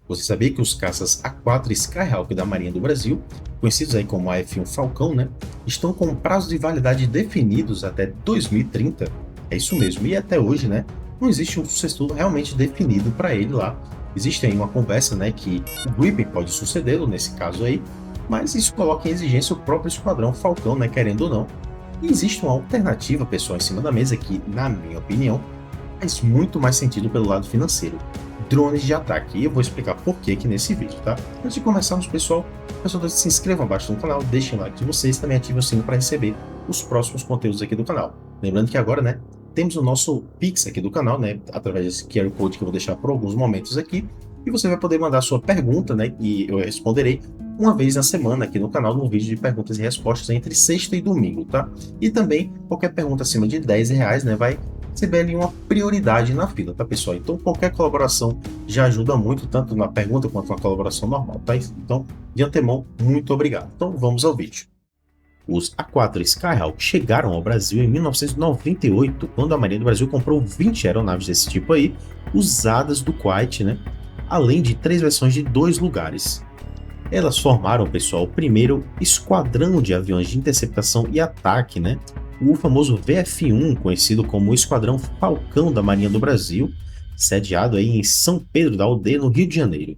Você sabia que os caças A4 Skyhawk da Marinha do Brasil, conhecidos aí como AF-1 Falcão, né, estão com prazos de validade definidos até 2030? É isso mesmo, e até hoje, né, não existe um sucessor realmente definido para ele lá. Existe aí uma conversa, né, que o Gripen pode sucedê-lo nesse caso aí, mas isso coloca em exigência o próprio Esquadrão Falcão, né, querendo ou não. E existe uma alternativa, pessoal, em cima da mesa que, na minha opinião, faz muito mais sentido pelo lado financeiro. Drones de ataque. E eu vou explicar por que aqui nesse vídeo, tá? Antes de começarmos, pessoal, se inscrevam abaixo no canal, deixem o like de vocês, também ativem o sino para receber os próximos conteúdos aqui do canal. Lembrando que agora, né, temos o nosso Pix aqui do canal, né, através desse QR Code que eu vou deixar por alguns momentos aqui, e você vai poder mandar sua pergunta, né, e eu responderei uma vez na semana aqui no canal, num vídeo de perguntas e respostas entre sexta e domingo, tá? E também, qualquer pergunta acima de R$ 10, né, vai receber ali uma prioridade na fila, tá, pessoal? Então, qualquer colaboração já ajuda muito, tanto na pergunta quanto na colaboração normal, tá? Então, de antemão, muito obrigado. Então, vamos ao vídeo. Os A4 Skyhawk chegaram ao Brasil em 1998, quando a Marinha do Brasil comprou 20 aeronaves desse tipo aí, usadas do Kuwait, né? Além de 3 versões de 2 lugares. Elas formaram, pessoal, o primeiro esquadrão de aviões de interceptação e ataque, né? O famoso VF-1, conhecido como o Esquadrão Falcão da Marinha do Brasil, sediado aí em São Pedro da Aldeia, no Rio de Janeiro.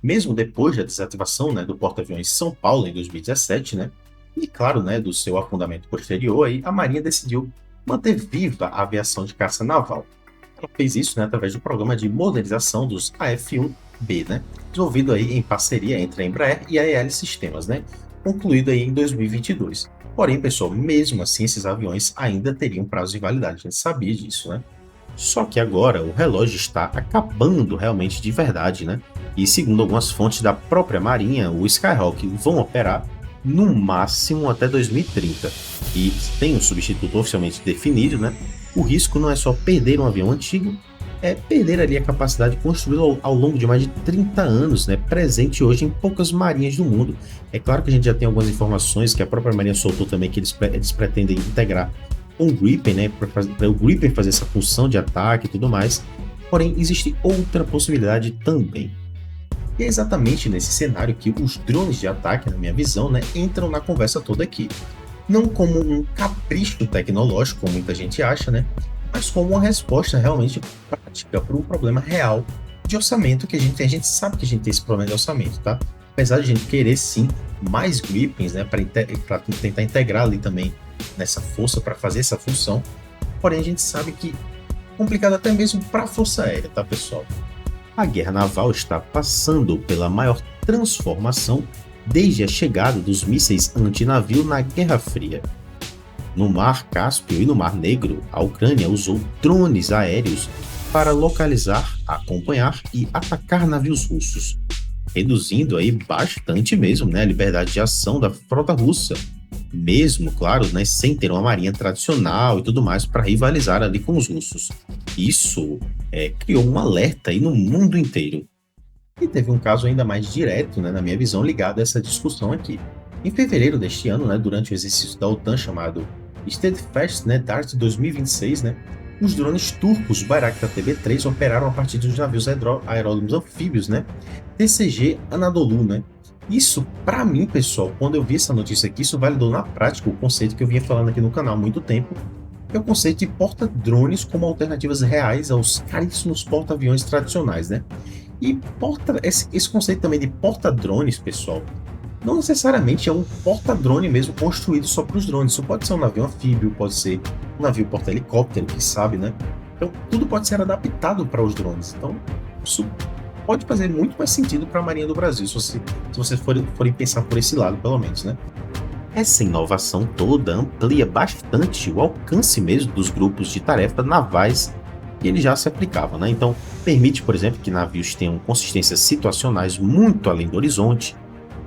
Mesmo depois da desativação, né, do porta-aviões São Paulo em 2017, né, e claro, né, do seu afundamento posterior, aí, a Marinha decidiu manter viva a aviação de caça naval. Ela fez isso, né, através do programa de modernização dos AF-1B, né, desenvolvido aí em parceria entre a Embraer e a EL Sistemas, né, concluído aí em 2022. Porém, pessoal, mesmo assim, esses aviões ainda teriam prazo de validade, a gente sabia disso, né? Só que agora o relógio está acabando realmente de verdade, né? E segundo algumas fontes da própria Marinha, o Skyhawk vão operar no máximo até 2030. E tem um substituto oficialmente definido, né? O risco não é só perder um avião antigo, é perder ali a capacidade construída ao longo de mais de 30 anos, né, presente hoje em poucas marinhas do mundo. É claro que a gente já tem algumas informações que a própria Marinha soltou também, que eles pretendem integrar com o Gripen, né, para o Gripen fazer essa função de ataque e tudo mais. Porém, existe outra possibilidade também. E é exatamente nesse cenário que os drones de ataque, na minha visão, né, entram na conversa toda aqui. Não como um capricho tecnológico, como muita gente acha, né, mas como uma resposta realmente prática para um problema real de orçamento que a gente tem. A gente sabe que a gente tem esse problema de orçamento, tá? Apesar de a gente querer sim mais Gripens, né, para tentar integrar ali também nessa força para fazer essa função, porém a gente sabe que é complicado até mesmo para a Força Aérea, tá, pessoal? A guerra naval está passando pela maior transformação desde a chegada dos mísseis antinavio na Guerra Fria. No Mar Cáspio e no Mar Negro, a Ucrânia usou drones aéreos para localizar, acompanhar e atacar navios russos, reduzindo aí bastante mesmo, né, a liberdade de ação da frota russa, mesmo, claro, né, sem ter uma marinha tradicional e tudo mais para rivalizar ali com os russos. Isso criou um alerta aí no mundo inteiro. E teve um caso ainda mais direto, né, na minha visão, ligado a essa discussão aqui. Em fevereiro deste ano, né, durante o exercício da OTAN chamado Steadfast, né, Dart 2026, né, os drones turcos Bayraktar TB3 operaram a partir dos navios aeródromos anfíbios, né, TCG Anadolu, né. Isso, para mim, pessoal, quando eu vi essa notícia aqui, isso validou na prática o conceito que eu vinha falando aqui no canal há muito tempo, que é o conceito de porta-drones como alternativas reais aos caríssimos porta-aviões tradicionais, né. E esse conceito também de porta-drones, pessoal, não necessariamente é um porta-drone mesmo construído só para os drones. Isso pode ser um navio anfíbio, pode ser um navio porta-helicóptero, quem sabe, né? Então, tudo pode ser adaptado para os drones. Então, isso pode fazer muito mais sentido para a Marinha do Brasil, se vocês forem pensar por esse lado, pelo menos, né? Essa inovação toda amplia bastante o alcance mesmo dos grupos de tarefa navais que ele já se aplicava, né? Então, permite, por exemplo, que navios tenham consistências situacionais muito além do horizonte,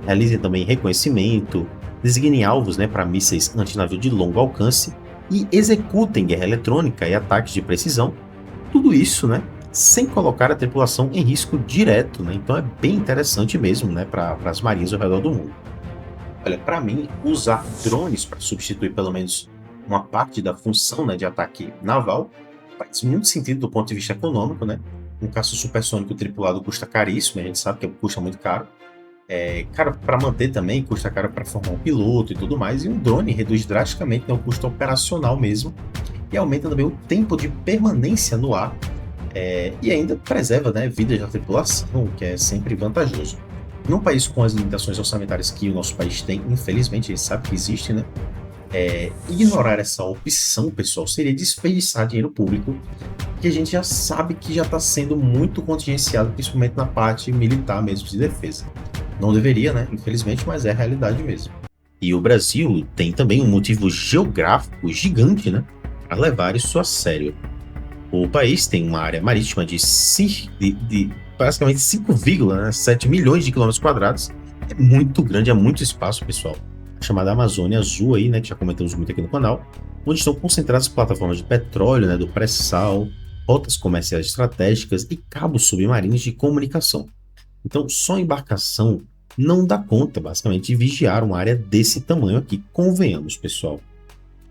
realizem também reconhecimento, designem alvos, né, para mísseis antinavio de longo alcance e executem guerra eletrônica e ataques de precisão. Tudo isso, né, sem colocar a tripulação em risco direto, né? Então é bem interessante mesmo, né, para as marinhas ao redor do mundo. Olha, para mim, usar drones para substituir pelo menos uma parte da função, né, de ataque naval faz muito sentido do ponto de vista econômico, né? Um caça supersônico tripulado custa caríssimo, a gente sabe que custa muito caro. Caro para manter também, custa caro para formar um piloto e tudo mais. E um drone reduz drasticamente, né, o custo operacional mesmo e aumenta também o tempo de permanência no ar, e ainda preserva, né, vidas da tripulação, que é sempre vantajoso. Num país com as limitações orçamentárias que o nosso país tem, infelizmente, a gente sabe que existe, né? Ignorar essa opção, pessoal, seria desperdiçar dinheiro público, que a gente já sabe que já está sendo muito contingenciado, principalmente na parte militar mesmo de defesa. Não deveria, né? Infelizmente, mas é a realidade mesmo. E o Brasil tem também um motivo geográfico gigante, né, para levar isso a sério. O país tem uma área marítima de basicamente 5,7 milhões de quilômetros quadrados. É muito grande, é muito espaço, pessoal. A chamada Amazônia Azul aí, né, que já comentamos muito aqui no canal, onde estão concentradas plataformas de petróleo, né, do pré-sal, rotas comerciais estratégicas e cabos submarinos de comunicação. Então, só embarcação não dá conta, basicamente, de vigiar uma área desse tamanho aqui, convenhamos, pessoal.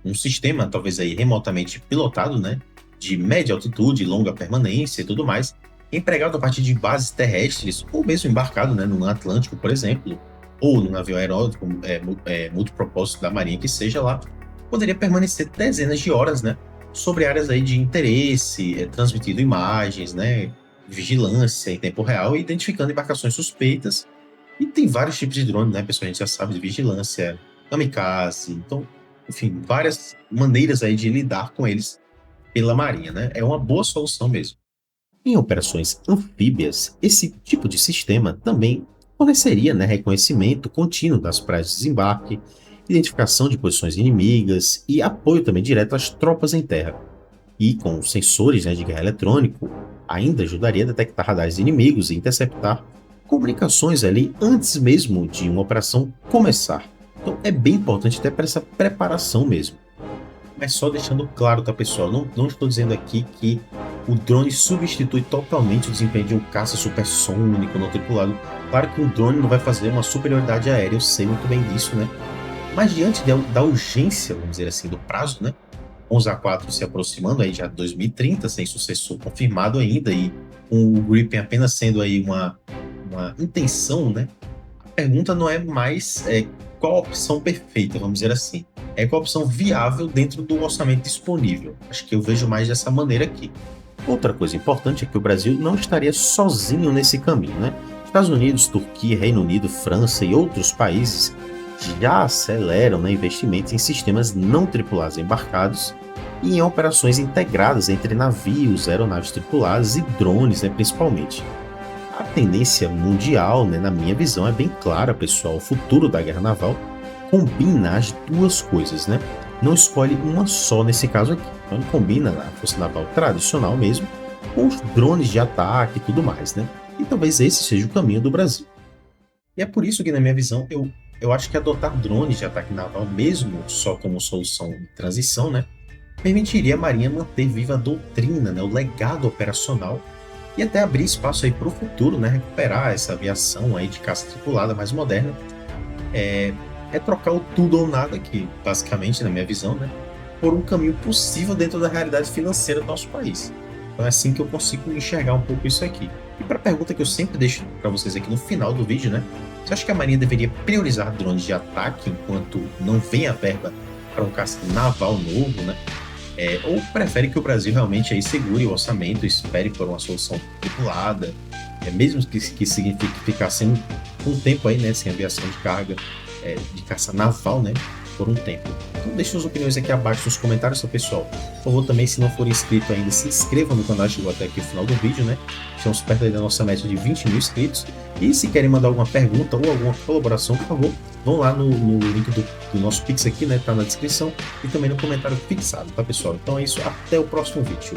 Um sistema, talvez aí remotamente pilotado, né, de média altitude, longa permanência e tudo mais, empregado a partir de bases terrestres ou mesmo embarcado, né, no Atlântico, por exemplo, ou no navio aeródromo multipropósito da Marinha que seja lá, poderia permanecer dezenas de horas, né, sobre áreas aí de interesse, transmitindo imagens, né, vigilância em tempo real e identificando embarcações suspeitas. E tem vários tipos de drone, né, pessoal? A gente já sabe de vigilância, kamikaze, então, enfim, várias maneiras aí de lidar com eles pela Marinha, né? É uma boa solução mesmo. Em operações anfíbias, esse tipo de sistema também forneceria, né, reconhecimento contínuo das praias de desembarque, identificação de posições inimigas e apoio também direto às tropas em terra. E com sensores, né, de guerra eletrônico, ainda ajudaria a detectar radares inimigos e interceptar comunicações ali antes mesmo de uma operação começar. Então é bem importante até para essa preparação mesmo. Mas só deixando claro, tá, pessoal? Não estou dizendo aqui que o drone substitui totalmente o desempenho de um caça supersônico não tripulado. Claro que um drone não vai fazer uma superioridade aérea, eu sei muito bem disso, né? Mas diante da urgência, vamos dizer assim, do prazo, né? 11A4 se aproximando aí já de 2030, sem sucessor confirmado ainda, e com o Gripen apenas sendo aí uma intenção, né? A pergunta não é mais qual a opção perfeita, vamos dizer assim. É qual a opção viável dentro do orçamento disponível. Acho que eu vejo mais dessa maneira aqui. Outra coisa importante é que o Brasil não estaria sozinho nesse caminho, né? Estados Unidos, Turquia, Reino Unido, França e outros países já aceleram, né, investimentos em sistemas não tripulados embarcados e em operações integradas entre navios, aeronaves tripuladas e drones, né, principalmente. A tendência mundial, né, na minha visão, é bem clara, pessoal. O futuro da guerra naval combina as duas coisas, né? Não escolhe uma só nesse caso aqui. Então combina a força naval tradicional mesmo com os drones de ataque e tudo mais, né? E talvez esse seja o caminho do Brasil. E é por isso que, na minha visão, eu acho que adotar drones de ataque naval, mesmo só como solução de transição, né, permitiria a Marinha manter viva a doutrina, né, o legado operacional e até abrir espaço aí para o futuro, né, recuperar essa aviação aí de caça tripulada mais moderna. É trocar o tudo ou nada aqui, basicamente, na minha visão, né, por um caminho possível dentro da realidade financeira do nosso país. Então é assim que eu consigo enxergar um pouco isso aqui. E para a pergunta que eu sempre deixo para vocês aqui no final do vídeo, né, você acha que a Marinha deveria priorizar drones de ataque enquanto não vem a verba para um caça naval novo, né? Ou prefere que o Brasil realmente aí segure o orçamento, espere por uma solução tripulada, mesmo que signifique ficar sem um tempo aí, né, sem aviação de carga, de caça naval, né, por um tempo. Então deixe suas opiniões aqui abaixo nos comentários, seu pessoal. Por favor, também, se não for inscrito ainda, se inscreva no canal, chegou até aqui no final do vídeo, né? Estamos perto aí da nossa meta de 20 mil inscritos. E se querem mandar alguma pergunta ou alguma colaboração, por favor, vão lá no link do nosso Pix aqui, né? Tá na descrição e também no comentário fixado, tá, pessoal? Então é isso, até o próximo vídeo.